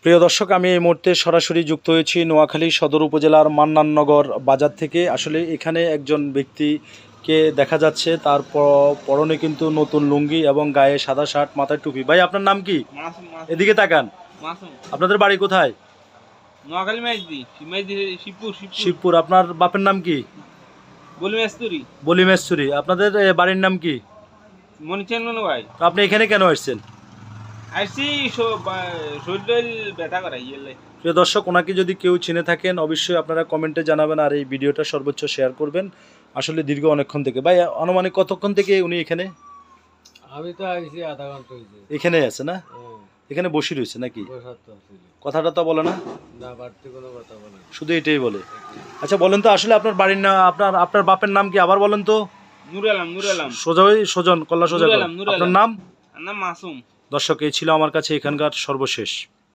প্রিয় দর্শক, আমি এই মুহূর্তে সরাসরি যুক্ত হয়েছি নোয়াখালী সদর উপজেলার মান্নাননগর বাজার থেকে। আসলে এখানে একজন ব্যক্তিকে দেখা যাচ্ছে, তার পরনে কিন্তু নতুন লুঙ্গি এবং গায়ে সাদা শার্ট, মাথায় টুপি। ভাই, আপনার নাম কি? এদিকে তাকান। আপনাদের বাড়ি কোথায়? নোয়াখালী শিবপুর। আপনার বাপের নাম কি? বলিমেশ্বরী। আপনাদের বাড়ির নাম কি? ভাই, আপনি এখানে কেন আসছেন? প্রিয় দর্শক, ওনাকে যদি কেউ চিনে থাকেন অবশ্যই আপনারা কমেন্টে জানাবেন, আর এই ভিডিওটা সর্বোচ্চ শেয়ার করবেন। আসলে দীর্ঘ অনেকক্ষণ থেকে, ভাই আনুমানিক কতক্ষণ থেকে উনি এখানে? আমি তো আইছি আধা ঘন্টা হয়েছে। এখানে আছে না? এখানে বসে রয়েছে নাকি? কথাটা তো বলে না? না, বাড়তি কোনো কথা বলে না, শুধু এটাই বলে। আচ্ছা বলেন তো, আসলে আপনার বাড়ির না, আপনার বাপের নাম কি আবার বলেন তো? নূর আলম। সোজা সোজন কল্লা সোজা। আপনার নাম? মাসুম। দর্শক, এই ছিল আমার কাছে এখানকার সর্বশেষ।